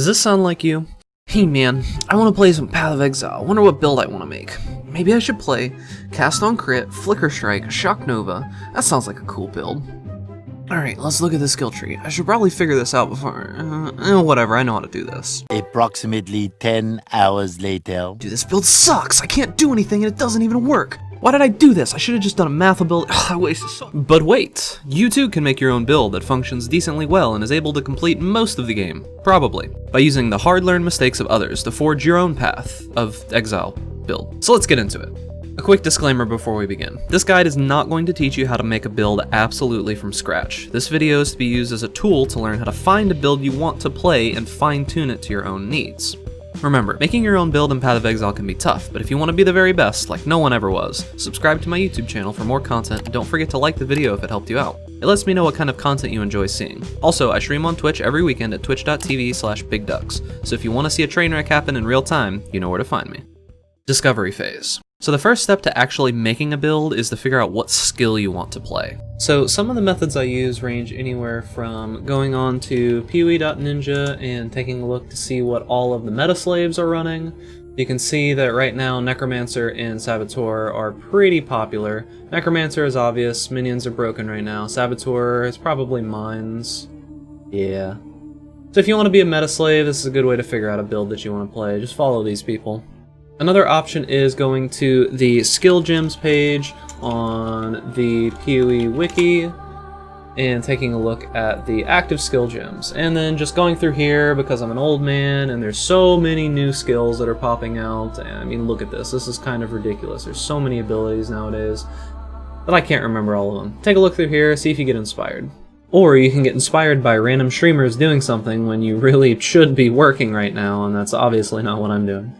Does this sound like you? Hey man, I want to play some Path of Exile. Wonder what build I want to make. Maybe I should play Cast on Crit, Flicker Strike, Shock Nova. That sounds like a cool build. Alright, let's look at the skill tree. I should probably figure this out before... whatever, I know how to do this. Approximately 10 hours later. Dude, this build sucks! I can't do anything and it doesn't even work! Why did I do this? I should have just done a math build. I wasted so... But wait! You too can make your own build that functions decently well and is able to complete most of the game. Probably. By using the hard-learned mistakes of others to forge your own Path of Exile build. So let's get into it. A quick disclaimer before we begin. This guide is not going to teach you how to make a build absolutely from scratch. This video is to be used as a tool to learn how to find a build you want to play and fine-tune it to your own needs. Remember, making your own build in Path of Exile can be tough, but if you want to be the very best, like no one ever was, subscribe to my YouTube channel for more content, and don't forget to like the video if it helped you out. It lets me know what kind of content you enjoy seeing. Also, I stream on Twitch every weekend at twitch.tv/bigducks, so if you want to see a train wreck happen in real time, you know where to find me. Discovery phase. So the first step to actually making a build is to figure out what skill you want to play. So some of the methods I use range anywhere from going on to peewee.ninja and taking a look to see what all of the meta slaves are running. You can see that right now Necromancer and Saboteur are pretty popular. Necromancer is obvious, minions are broken right now. Saboteur is probably mines. Yeah. So if you want to be a meta slave, this is a good way to figure out a build that you want to play. Just follow these people. Another option is going to the skill gems page on the PoE wiki and taking a look at the active skill gems. And then just going through here because I'm an old man and there's so many new skills that are popping out. And I mean, look at this. This is kind of ridiculous. There's so many abilities nowadays that I can't remember all of them. Take a look through here, see if you get inspired. Or you can get inspired by random streamers doing something when you really should be working right now, and that's obviously not what I'm doing.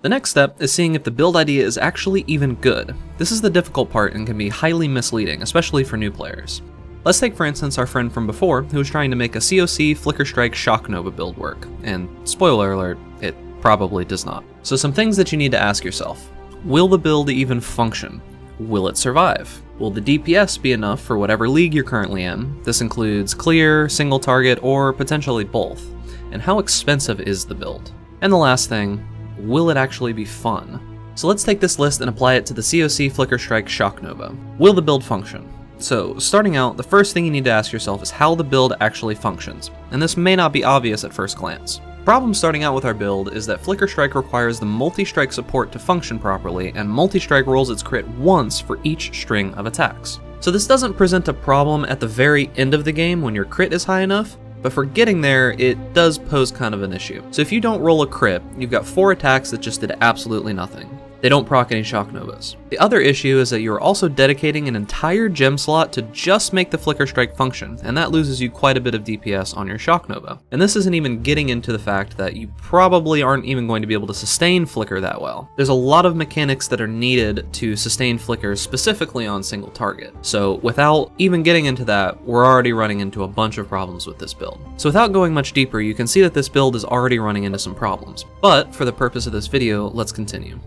The next step is seeing if the build idea is actually even good. This is the difficult part and can be highly misleading, especially for new players. Let's take for instance our friend from before who was trying to make a COC Flicker Strike Shock Nova build work, and spoiler alert, it probably does not. So some things that you need to ask yourself. Will the build even function? Will it survive? Will the DPS be enough for whatever league you're currently in? This includes clear, single target, or potentially both. And how expensive is the build? And the last thing, will it actually be fun? So let's take this list and apply it to the COC Flicker Strike Shock Nova. Will the build function? So starting out, the first thing you need to ask yourself is how the build actually functions, and this may not be obvious at first glance. The problem starting out with our build is that Flicker Strike requires the multi-strike support to function properly, and multi-strike rolls its crit once for each string of attacks. So this doesn't present a problem at the very end of the game when your crit is high enough, but for getting there, it does pose kind of an issue. So if you don't roll a crit, you've got 4 attacks that just did absolutely nothing. They don't proc any Shock Novas. The other issue is that you're also dedicating an entire gem slot to just make the Flicker Strike function, and that loses you quite a bit of DPS on your Shock Nova. And this isn't even getting into the fact that you probably aren't even going to be able to sustain Flicker that well. There's a lot of mechanics that are needed to sustain Flicker specifically on single target. So without even getting into that, we're already running into a bunch of problems with this build. So without going much deeper, you can see that this build is already running into some problems. But for the purpose of this video, let's continue.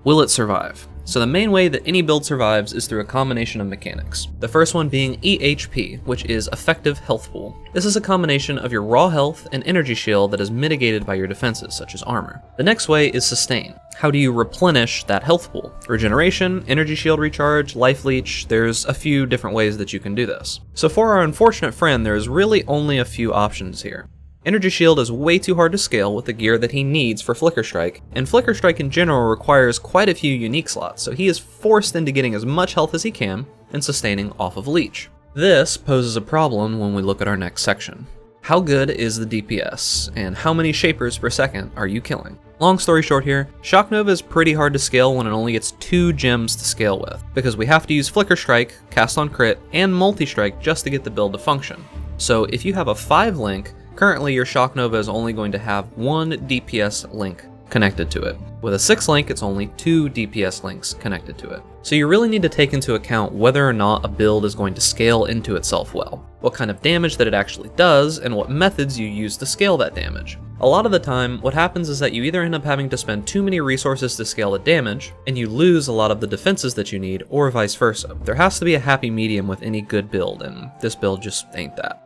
Will it survive? So the main way that any build survives is through a combination of mechanics. The first one being EHP, which is Effective Health Pool. This is a combination of your raw health and energy shield that is mitigated by your defenses, such as armor. The next way is Sustain. How do you replenish that health pool? Regeneration, energy shield recharge, life leech, there's a few different ways that you can do this. So for our unfortunate friend, there is really only a few options here. Energy Shield is way too hard to scale with the gear that he needs for Flicker Strike, and Flicker Strike in general requires quite a few unique slots, so he is forced into getting as much health as he can and sustaining off of Leech. This poses a problem when we look at our next section. How good is the DPS, and how many shapers per second are you killing? Long story short here, Shock Nova is pretty hard to scale when it only gets 2 gems to scale with, because we have to use Flicker Strike, Cast on Crit, and Multi-Strike just to get the build to function. So if you have a 5 link, currently your Shock Nova is only going to have 1 DPS link connected to it. With a 6 link, it's only 2 DPS links connected to it. So you really need to take into account whether or not a build is going to scale into itself well, what kind of damage that it actually does, and what methods you use to scale that damage. A lot of the time, what happens is that you either end up having to spend too many resources to scale the damage, and you lose a lot of the defenses that you need, or vice versa. There has to be a happy medium with any good build, and this build just ain't that.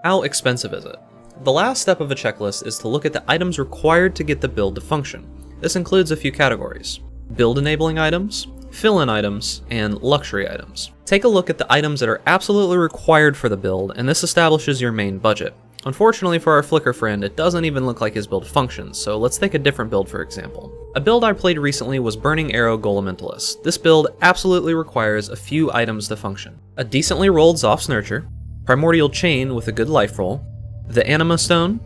How expensive is it? The last step of a checklist is to look at the items required to get the build to function. This includes a few categories: build enabling items, fill-in items, and luxury items. Take a look at the items that are absolutely required for the build, and this establishes your main budget. Unfortunately for our Flicker friend, it doesn't even look like his build functions, so let's take a different build for example. A build I played recently was Burning Arrow Golem. This build absolutely requires a few items to function: a decently rolled Zoph's Nurture, Primordial Chain with a good life roll, the Anima Stone,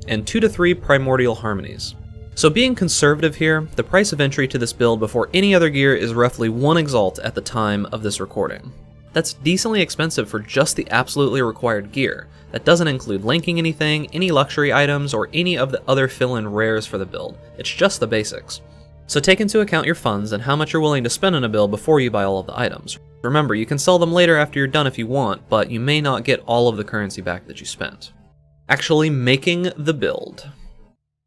and 2 to 3 Primordial Harmonies. So being conservative here, the price of entry to this build before any other gear is roughly 1 Exalt at the time of this recording. That's decently expensive for just the absolutely required gear. That doesn't include linking anything, any luxury items, or any of the other fill-in rares for the build. It's just the basics. So take into account your funds and how much you're willing to spend on a build before you buy all of the items. Remember, you can sell them later after you're done if you want, but you may not get all of the currency back that you spent. Actually making the build.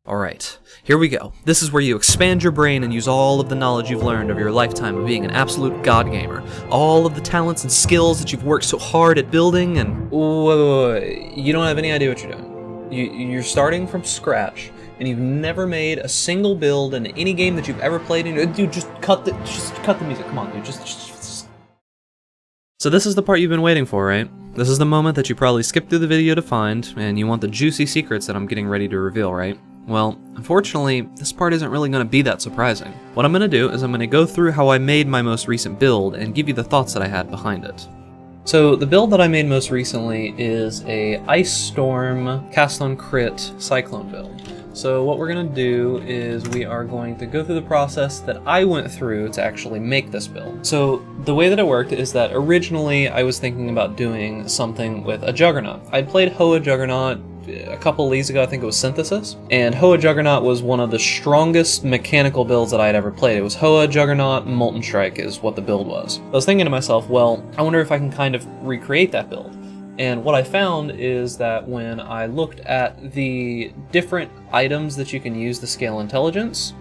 Alright, here we go. This is where you expand your brain and use all of the knowledge you've learned over your lifetime of being an absolute god gamer. All of the talents and skills that you've worked so hard at building and... Wait. You don't have any idea what you're doing. You're starting from scratch, and you've never made a single build in any game that you've ever played in. Dude, just cut the music. Come on, dude. Just... So this is the part you've been waiting for, right? This is the moment that you probably skipped through the video to find, and you want the juicy secrets that I'm getting ready to reveal, right? Well, unfortunately, this part isn't really going to be that surprising. What I'm going to do is I'm going to go through how I made my most recent build and give you the thoughts that I had behind it. So the build that I made most recently is a Ice Storm Cast on Crit Cyclone build. So what we're going to do is we are going to go through the process that I went through to actually make this build. So the way that it worked is that originally I was thinking about doing something with a Juggernaut. I'd played Hoa Juggernaut a couple of leagues ago, I think it was Synthesis, and Hoa Juggernaut was one of the strongest mechanical builds that I had ever played. It was Hoa Juggernaut, Molten Strike is what the build was. I was thinking to myself, well, I wonder if I can kind of recreate that build. And what I found is that when I looked at the different items that you can use to scale intelligence,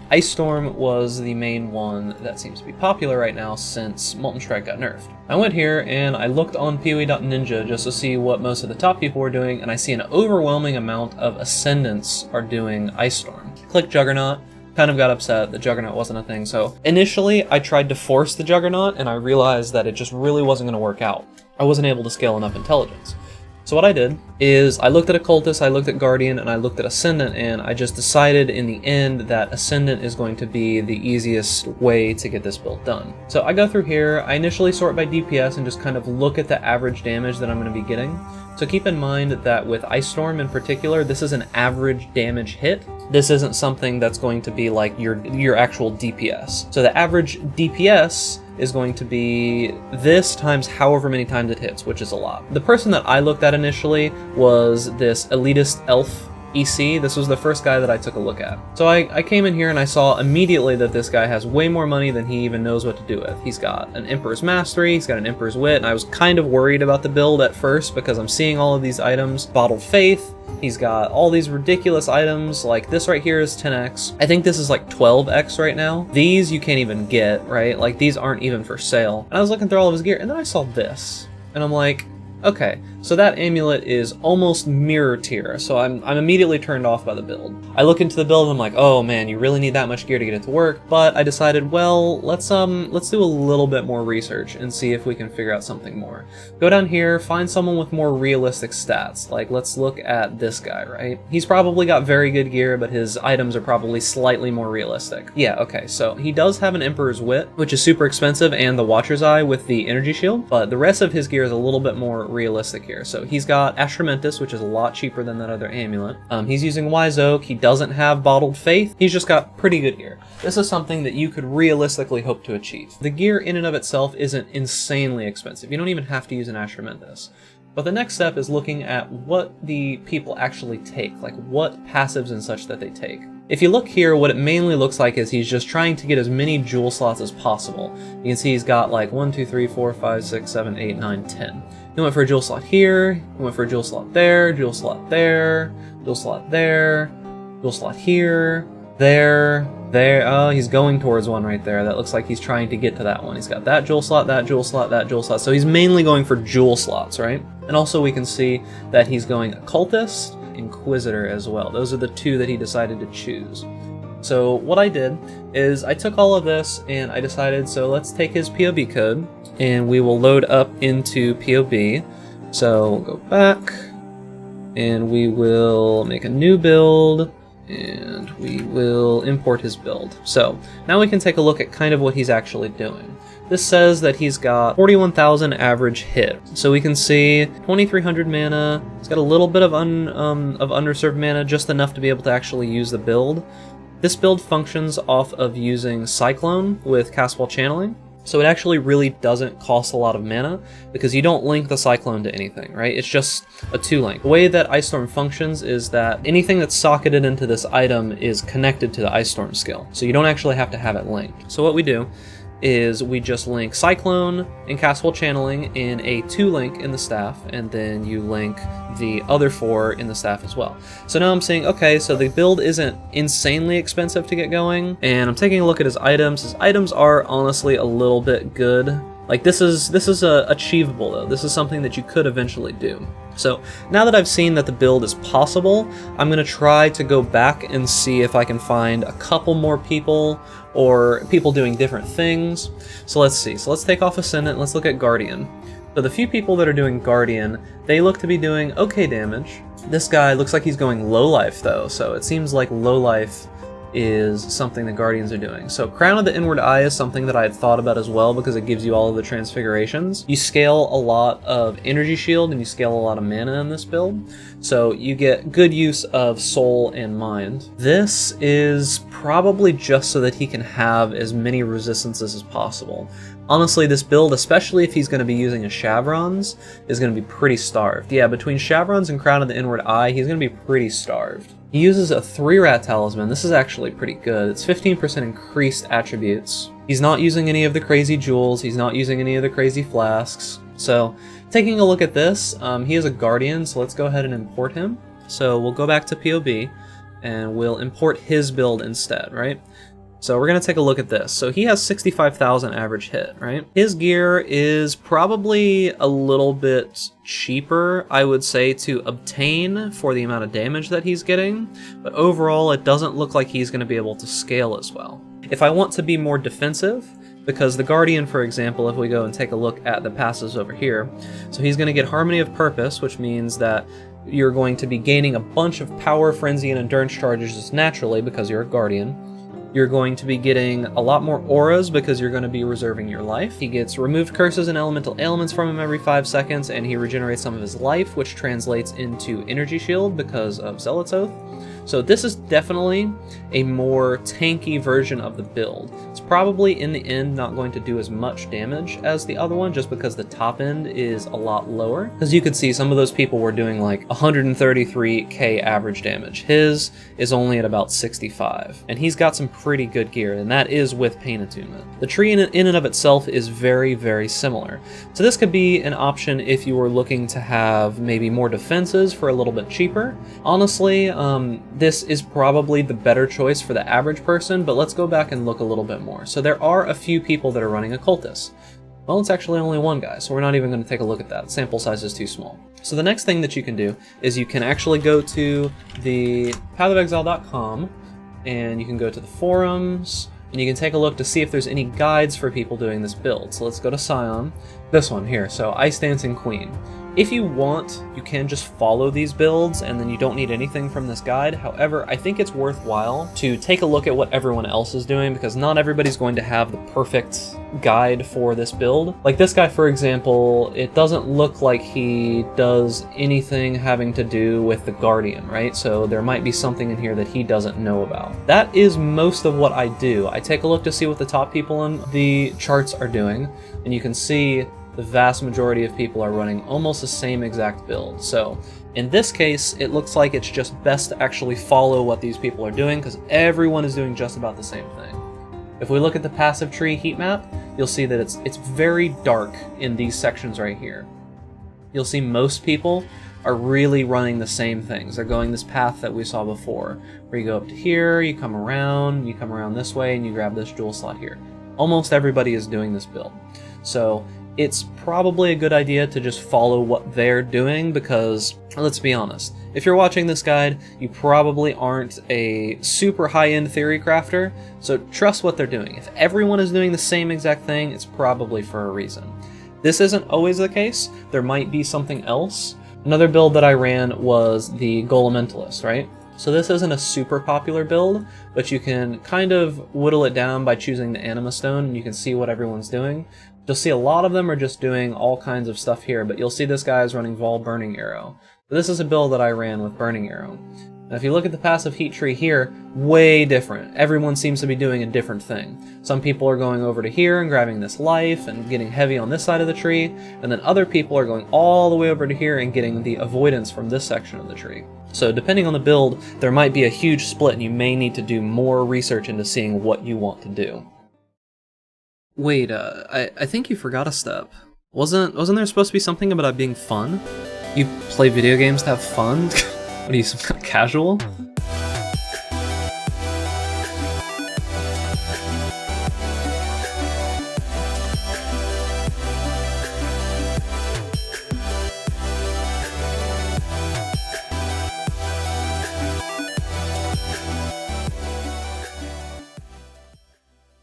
Ice Storm was the main one that seems to be popular right now since Molten Strike got nerfed. I went here and I looked on PoE.ninja just to see what most of the top people were doing, and I see an overwhelming amount of Ascendants are doing Ice Storm. Click Juggernaut, kind of got upset that Juggernaut wasn't a thing, so initially I tried to force the Juggernaut and I realized that it just really wasn't going to work out. I wasn't able to scale enough intelligence. So what I did is I looked at Occultist, I looked at Guardian, and I looked at Ascendant, and I just decided in the end that Ascendant is going to be the easiest way to get this build done. So I go through here, I initially sort by DPS and just kind of look at the average damage that I'm going to be getting. So keep in mind that with Ice Storm in particular, this is an average damage hit. This isn't something that's going to be like your actual DPS. So the average DPS is going to be this times however many times it hits, which is a lot. The person that I looked at initially was this Elitist Elf EC. This was the first guy that I took a look at. So I came in here and I saw immediately that this guy has way more money than he even knows what to do with. He's got an Emperor's Mastery, he's got an Emperor's Wit, and I was kind of worried about the build at first because I'm seeing all of these items. Bottled Faith, he's got all these ridiculous items, like this right here is 10x. I think this is like 12x right now. These you can't even get, right? Like these aren't even for sale. And I was looking through all of his gear and then I saw this. And I'm like, okay, so that amulet is almost mirror tier, so I'm immediately turned off by the build. I look into the build and I'm like, oh man, you really need that much gear to get it to work, but I decided, well, let's do a little bit more research and see if we can figure out something more. Go down here, find someone with more realistic stats, like let's look at this guy, right? He's probably got very good gear, but his items are probably slightly more realistic. Yeah, okay, so he does have an Emperor's Wit, which is super expensive, and the Watcher's Eye with the energy shield, but the rest of his gear is a little bit more realistic here. So he's got Astramentus, which is a lot cheaper than that other amulet. He's using Wise Oak. He doesn't have Bottled Faith. He's just got pretty good gear. This is something that you could realistically hope to achieve. The gear in and of itself isn't insanely expensive. You don't even have to use an Astramentus. But the next step is looking at what the people actually take, like what passives and such that they take. If you look here, what it mainly looks like is he's just trying to get as many jewel slots as possible. You can see he's got like 1, 2, 3, 4, 5, 6, 7, 8, 9, 10. He went for a jewel slot here, he went for a jewel slot there, jewel slot there, jewel slot there, jewel slot here, there. Oh, he's going towards one right there. That looks like he's trying to get to that one. He's got that jewel slot, that jewel slot, that jewel slot. So he's mainly going for jewel slots, right? And also we can see that he's going Occultist, Inquisitor as well. Those are the two that he decided to choose. So what I did is I took all of this and I decided, so let's take his POB code and we will load up into POB. So we'll go back and we will make a new build and we will import his build. So now we can take a look at kind of what he's actually doing. This says that he's got 41,000 average hit. So we can see 2,300 mana. He's got a little bit of underserved mana, just enough to be able to actually use the build. This build functions off of using Cyclone with cast while channeling. So it actually really doesn't cost a lot of mana because you don't link the Cyclone to anything, right? It's just a 2-link. The way that Ice Storm functions is that anything that's socketed into this item is connected to the Ice Storm skill. So you don't actually have to have it linked. So what we do is we just link Cyclone and cast while channeling in a 2-link in the staff, and then you link the other 4 in the staff as well. So now I'm saying, okay, so the build isn't insanely expensive to get going, and I'm taking a look at his items. His items are honestly a little bit good. Like this is achievable though. This is something that you could eventually do. So now that I've seen that the build is possible, I'm gonna try to go back and see if I can find a couple more people or people doing different things. So let's see. So let's take off Ascendant. Let's look at Guardian. So the few people that are doing Guardian, they look to be doing okay damage. This guy looks like he's going low life though, so it seems like low life is something the Guardians are doing. So Crown of the Inward Eye is something that I had thought about as well because it gives you all of the transfigurations. You scale a lot of energy shield and you scale a lot of mana in this build, so you get good use of soul and mind. This is probably just so that he can have as many resistances as possible. Honestly, this build, especially if he's going to be using a Chevrons, is going to be pretty starved. Yeah, between Chevrons and Crown of the Inward Eye, he's going to be pretty starved. He uses a 3-rat talisman. This is actually pretty good. It's 15% increased attributes. He's not using any of the crazy jewels. He's not using any of the crazy flasks. So, taking a look at this, he is a Guardian, so let's go ahead and import him. So we'll go back to POB, and we'll import his build instead, right? So we're going to take a look at this. So he has 65,000 average hit, right? His gear is probably a little bit cheaper, I would say, to obtain for the amount of damage that he's getting, but overall it doesn't look like he's going to be able to scale as well. If I want to be more defensive, because the Guardian, for example, if we go and take a look at the passives over here, so he's going to get Harmony of Purpose, which means that you're going to be gaining a bunch of power, frenzy, and endurance charges just naturally because you're a Guardian. You're going to be getting a lot more auras because you're going to be reserving your life. He gets removed curses and elemental ailments from him every 5 seconds, and he regenerates some of his life, which translates into energy shield because of Zealot's Oath. So this is definitely a more tanky version of the build. It's probably in the end not going to do as much damage as the other one just because the top end is a lot lower. As you can see, some of those people were doing like 133k average damage. His is only at about 65, and he's got some pretty good gear, and that is with Pain Attunement. The tree in and of itself is very, very similar. So this could be an option if you were looking to have maybe more defenses for a little bit cheaper. Honestly, this is probably the better choice for the average person, but let's go back and look a little bit more. So there are a few people that are running Occultists. Well, it's actually only one guy, so we're not even going to take a look at that. Sample size is too small. So the next thing that you can do is you can actually go to the pathofexile.com, and you can go to the forums, and you can take a look to see if there's any guides for people doing this build. So let's go to Scion. This one here, so Ice Dancing Queen. If you want, you can just follow these builds and then you don't need anything from this guide. However, I think it's worthwhile to take a look at what everyone else is doing because not everybody's going to have the perfect guide for this build. Like this guy, for example, it doesn't look like he does anything having to do with the Guardian, right? So there might be something in here that he doesn't know about. That is most of what I do. I take a look to see what the top people in the charts are doing, and you can see the vast majority of people are running almost the same exact build. So in this case, it looks like it's just best to actually follow what these people are doing because everyone is doing just about the same thing. If we look at the passive tree heat map, you'll see that it's very dark in these sections right here. You'll see most people are really running the same things. They're going this path that we saw before, where you go up to here, you come around this way, and you grab this jewel slot here. Almost everybody is doing this build. So it's probably a good idea to just follow what they're doing because, let's be honest, if you're watching this guide, you probably aren't a super high-end theory crafter, so trust what they're doing. If everyone is doing the same exact thing, it's probably for a reason. This isn't always the case. There might be something else. Another build that I ran was the Golem-Mentalist, right? So this isn't a super popular build, but you can kind of whittle it down by choosing the Anima Stone, and you can see what everyone's doing. You'll see a lot of them are just doing all kinds of stuff here, but you'll see this guy is running Vol Burning Arrow. But this is a build that I ran with Burning Arrow. Now if you look at the passive heat tree here, way different. Everyone seems to be doing a different thing. Some people are going over to here and grabbing this life and getting heavy on this side of the tree, and then other people are going all the way over to here and getting the avoidance from this section of the tree. So depending on the build, there might be a huge split and you may need to do more research into seeing what you want to do. Wait, I think you forgot a step. Wasn't there supposed to be something about it being fun? You play video games to have fun? What are you, some kind of casual?